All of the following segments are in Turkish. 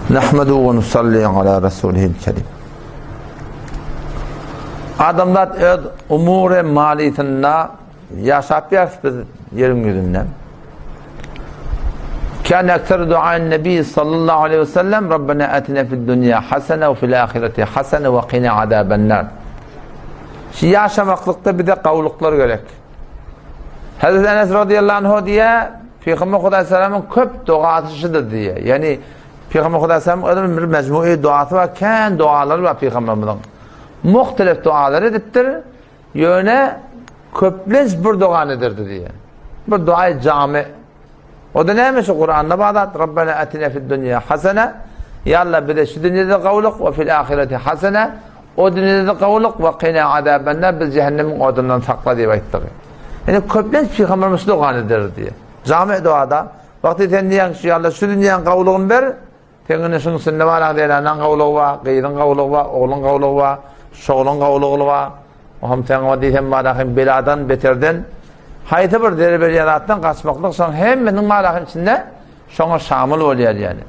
Nahmadu ve nusalli ala Resulihil kerim. Adamlar öz umure maliyetinde yaşap biz yerin yüzünden. Kâne ekser duaen nebi sallallahu aleyhi ve sellem Rabbena atina fid dünya hasene ve fil ahireti hasene ve qina azabennar. Yaşamaklıkta bir de kavluklar gerek. Hazreti Enes radıyallahu anh diye Peygamber Aleyhisselam'ın köp dua atışıdır diye. Yani Peygamber Aleyhisselam'ın bir mecmui duası var. Kendi duaları var Peygamber'in. Muhtelif dualar ediptir. Yöne köplenç bir dua nedirdi diye. Bir duayı cami. O da neymiş Kur'an'da bağdat? Rabbena atina fid dünya hasene. Ya Allah bir de şu dünyada kavluk ve fil ahireti hasene. O dünyada kavluk ve qina azabenler biz cehennemin odundan sakla diye ayettik. Yani köplenç Peygamberimiz dua nedir diye. Cami duada. Vakti sen diyen ki Allah şu dünyanın kavluğunu ver. Senin şunun ne var diye anan kavluğu var, kıyının kavluğu var, oğlun kavluğu var, şoğlun kavluğu var. O hem sen o diysen malakın beladan beterden hayatı bir derebeli yarattan kaçmaklık son hem benim malakın içinde şuna şamil oluyor yani.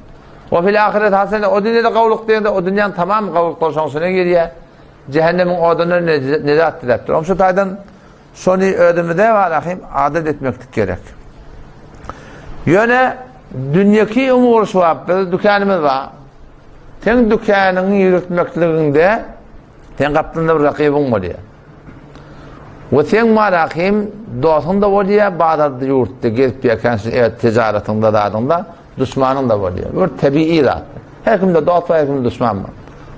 O fil ahiret hasene o dünyada kavluk deyince o dünyanın tamam kavlukları şuna giriyor. Cehennemin odunu necat dileptir. Onun şu taydan sonu ödümü de malakın adet etmektik gerek. Yöne dünyaki umur var, bir dükkanımız var. Sen dükkanını yürütmekliğinde sen kaptığında bir rakibin oluyor. Ve sen marakim dostun da oluyor, bazı yurtta gelip yakan ticaretinde dağında düşmanın da oluyor. Bir tabii zat. Her kimde dost var, her kimde düşman var.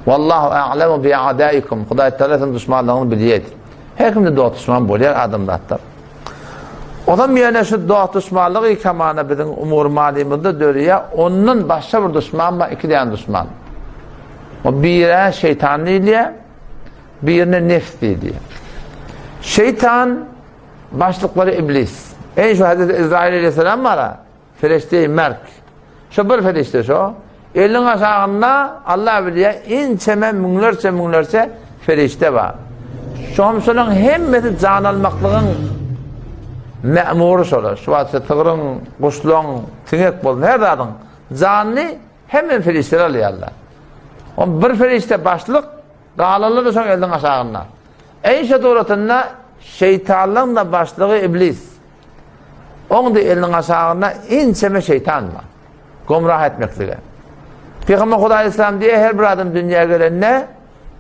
Vallahu a'lemu bi a'daikum. Huday Teala'nın düşmanlığını biliyor. Her kimde dost düşman oluyor adamdattır. Adam yani şu dost düşmanlığı ikamana bizim umur maliminde dörüyor. Onun başka bir düşman var, iki tane düşman. O birine şeytanlı ile, birine nefsi diye. Şeytan başlıkları iblis. En şu Hazreti İsrail aleyhisselam var ha. Ferişte-i Merk. Şu bir ferişte şu. Elin aşağında Allah biliyor inçeme münlerse ferişte var. Şu hamsunun hemmeti can almaklığın memuru olur. Şu vatsa tığırın, kuşluğun, tinek bolun her dadın. Canlı hemen ferişteler alıyorlar. O bir ferişte başlık dağlarlar da son elin aşağında. En şeduratında şeytanlığın da başlığı iblis. Onun da elinin aşağında inçeme şeytan var. Gumrah etmekle. Peygamber Aleyhisselam diye her bir adam dünyaya gelenine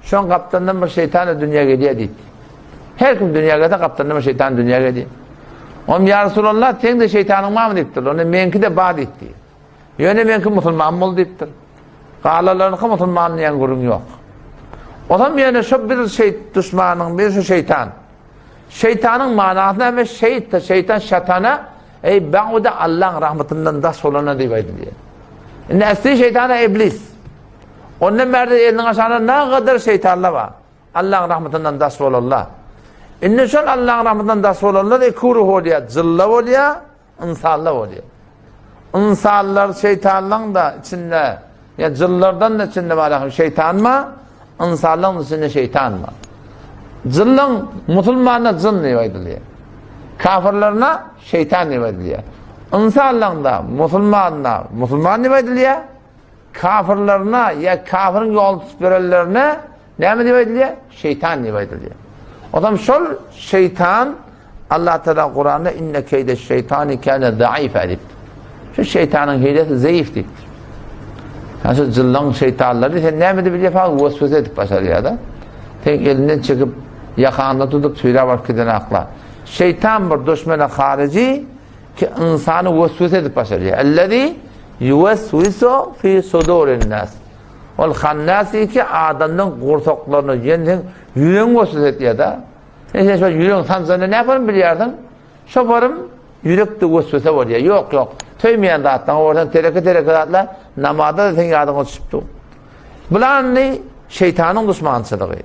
şu an kaptandan bir şeytanla dünyaya geliyor deyip. Her kim dünyaya geldi kaptandan bir şeytan dünyaya geliyor. Onun ya Resulallah sen de şeytanın var mı deyiptir. Onun menki de bağ deyiptir. Yöne menki Müslüman mı deyiptir. Kağlalarının Müslümanın yan gurun yok. O zaman yani şu bir düşmanın, bir şeytan. Şeytanın manasına ve şeytan şatana ben o da Allah'ın rahmetinden das olana diye. Nesli şeytana iblis. Onun merde elinin aşağına ne kadar şeytanlar var. Allah'ın rahmetinden das olanlar. İnne şol Allah'ın rahmetinden das olanlar da iki ruh oluyor. Zilla oluyor, insanlar oluyor. İnsanlar şeytanların da içinde, ya zillardan da içinde var şeytan mı? İnsanların içinde şeytan mı? Zillın Müslümanına zil ne ediliyor? Kafirlerine şeytan ne ediliyor? İnsanların da Müslüman ne ediliyor? Kafirlerine ya kafirin yol tutmalarına ne mi ediliyor? Şeytan ne ediliyor? O zaman şol şeytan Allah Teala Kur'an'da inne keyde şeytani kâne zayıf edip. Şu şeytanın hilesi zayıftır. Yani şu zillin şeytanları sen ne mi ediliyor falan vesvese edip başarıyor da. Sen elinden çıkıp yakağında tutup suyla vakitten akla. Şeytan bir düşmana harici ki insanı vesvese edip başarıyor. Ellezî yuvesvisu fî sudûrin nâs. Ol hannâsi ki adamın kurtaklarını yeniden yüreğin vesvese ediyor da. Neyse şu yüreğin sanzanı ne yaparım biliyordun? Şoförüm yürekte vesvese oluyor. Yok. Töymeyen dağıttan oradan tereke dağıtla namazda da sen yardımı çıktı. Bulan ne? Şeytanın düşmançılığı.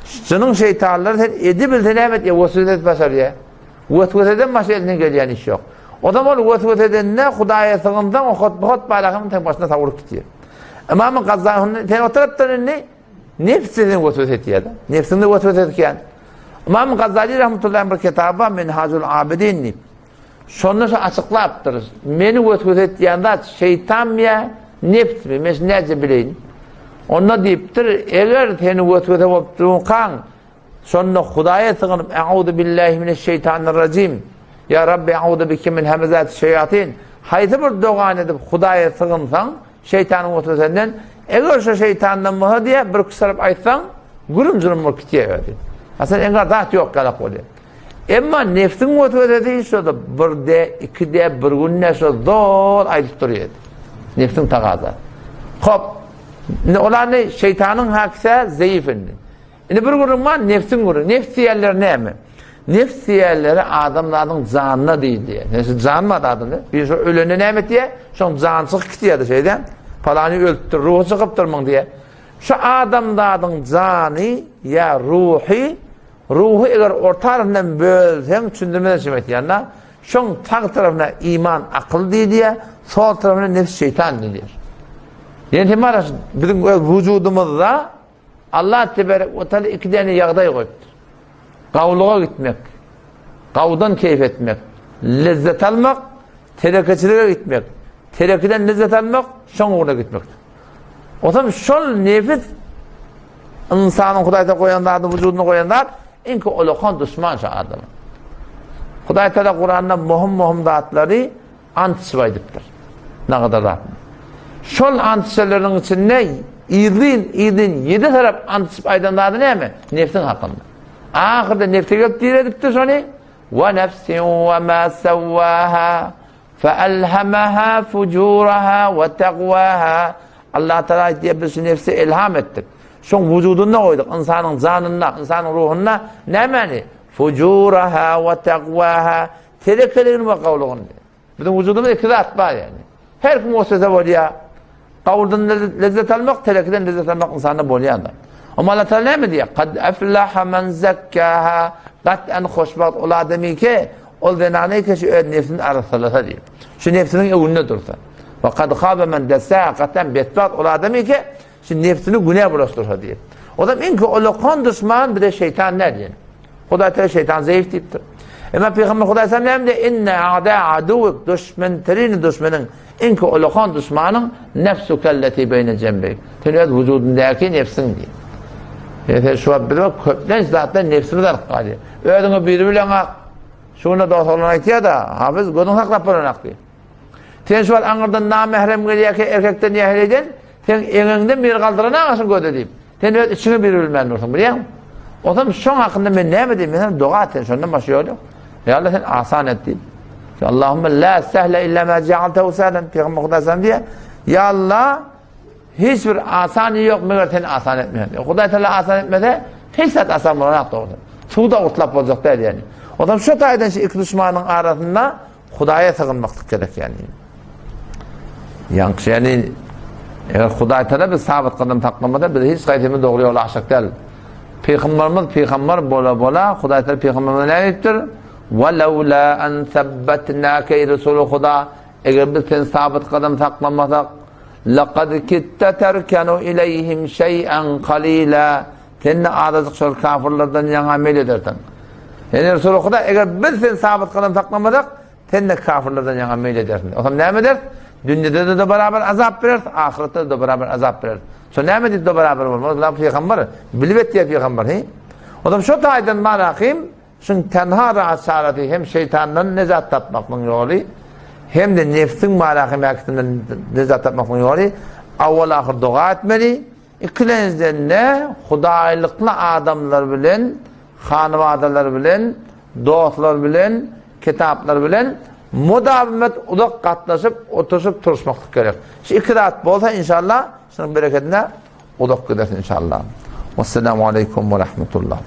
Şunun şeytanları edebilse ne evet ya vesvese edip başarıyor. Vesveseden başka elinden gelen iş yok. O zaman vesveseden ne Hudaya sığından o hot bayrağının tek başına savurup gidiyor. İmam-ı Gazzali'nin ten o taraftan ne? Nefsinin vesvese ediyor da. Nefsini vesvese ediyor. İmam-ı Gazzali rahmetullahi bir kitabı Minhacul Abidin. Sonrası açıklayıptır. Beni vesvese ediyen de şeytan ya nefs mi? Mes nece bileyin? Onda deyiptir, eğer seni götüte boptuğun kan, sonra Hudaya sığınıp, Eûzu billahi mineşşeytanirracim. Ya Rabbi eûzu bike min hemezati şeyatin. Haydi bir doğan edip Hudaya sığınsan, şeytanın götütenden, eğer şu şeytandan mıha diye bir kısarıp aytsan, gürüm zürüm bir kitiye verdi. Aslında engar dağıt yok kalak oluyor. Ama nefsin götüte değilse de bir de, iki de, bir gün neyse zor aytıp duruyor. Nefsin takaza. Hop. Olar ne? Şeytanın haksa zayıf indi. Bir gurun var, nefsin gurun. Nefsiyerler ne mi? Nefsiyerleri adamların zanına değil diye. Neyse zanmadı adamı. Bir ölene ne diye? Şu zansız kitiyordu şeyden. Falanı öldürdür, ruhu sıkıp durman diye. Şu adamların zanı ya ruhu eğer orta tarafından bölsen çündürmeden şemet yanına. Şun tak tarafına iman, akıl diye, sol tarafına nefs şeytan diyor. Yani temel bizim vücudumuzda Allah tebarek ve teala iki tane yağday koyuptur. Kavluğa gitmek, kavdan keyif etmek, lezzet almak, terakçılığa gitmek, terakiden lezzet almak, şun uğruna gitmektir. O zaman şol nefis insanın Hudayta koyanlarını, vücudunu koyanlar inki olukan düşman şu adamı. Huday Teala Kur'an'da muhim dağıtları antisipay ediptir. Ne kadar rahat. Şol antisipayların içinde iyiliğin 7 taraf antisipaydan dağıtı ne mi? Nefsin hakkında. Ahirde nefse gelip dirediptir şunu. وَنَفْسٍ وَمَا سَوَّاهَا فَأَلْهَمَهَا فُجُورَهَا وَتَقْوَاهَا Allah Teala diye biz nefsi ilham ettik. Şun vücuduna koyduk. İnsanın zanına, insanın ruhuna ne mani? Fucuraha ve takvaha. Terekelerin ve kavluğun. Bizim vücudumuzda iki zat var yani. Her kim o söze oluyor. Kavuldan lezzet almak, terekeden lezzet almak insanına boluyor da. Ama Allah Teala ne mi diyor? Kad eflaha men zekkaha. Kat'en hoşbat ol ademi ki ol denane ki şu nefsinin arasılasa diyor. Şu nefsinin önüne dursa. Ve kad khabe men dessa kat'en betbat ol ademi ki şu nefsini günah bulaştırsa diyor. O zaman inki olukan düşman bir de şeytan ne diyor? Huday Teala şeytan zayıf deyiptir. Ama Peygamber Huday Sallam de inne a'da aduvuk düşmanın inki olukan düşmanın nefsu kelleti beyne cembeyk. Tenüyet vücudundaki nefsin diyor. Yani şu an bir de köpten zaten nefsini de kalıyor. Ödünü birbirine ak. Şuna da sorun aytiyor da hafız gözün saklap bulanak diyor. Sen şu an anırdan namahrem geliyor ki erkekten yahleden sen elinden bir kaldırana ağasın göde deyip. Sen öyle içine bir bilmen olsun biliyor musun? O zaman şun hakkında ben ne mi diyeyim? Ben dua et. Şundan başlıyor. Ya Allah sen asan et deyip. Allahümme la sehle illa ma cealtehu sehlen. Peygamber Kudaysam diye. Ya Allah hiçbir asanı yok mu? Sen asan etmiyor. Kuday Teala asan etmede hiç zat asan bulanak da oldu. Suda utlap olacak der yani. O zaman şu taydan şu iki düşmanın arasında Kudaya sığınmaklık gerek yani. Yani eğer Huday Teala bir sabit kadem taklamada bir hiç gayretimin doğru yola aşık değil. Peygamberimiz peygamber bola Huday Teala peygamberimiz ne ettir? وَلَوْلَا أَنْ ثَبَّتْنَاكَ رَسُولُ Huda eğer biz sen sabit kadem taklamasak لَقَدْ كِتَّ تَرْكَنُوا اِلَيْهِمْ شَيْئًا قَلِيلًا Seninle ağzıcık şöyle kafirlerden yan amel edersin. Yani Resulü Huda eğer biz sen sabit kadem taklamasak seninle kafirlerden yan amel edersin. O zaman ne eder? Dünyada da beraber azap verir, ahirette de beraber azap verir. Sonra ne mi de beraber olmaz? Allah peygamber, bilvet diye peygamber. O zaman şu taydan marakim, şun tenha rahatsarati hem şeytandan nezat tapmakın yolu, hem de nefsin marakim yakitinden nezat tapmakın yolu, avval ahir dua etmeli, ikilenizden ne? Hudaylıklı adamlar bilen, hanvadalar bilen, dostlar bilen, kitaplar bilen, mudavimet udak katlaşıp oturuşup turuşmaklık gerek. Şu iki rahat bolsa inşallah şunun bereketine udak gidersin inşallah. Vesselamu aleyküm ve rahmetullah.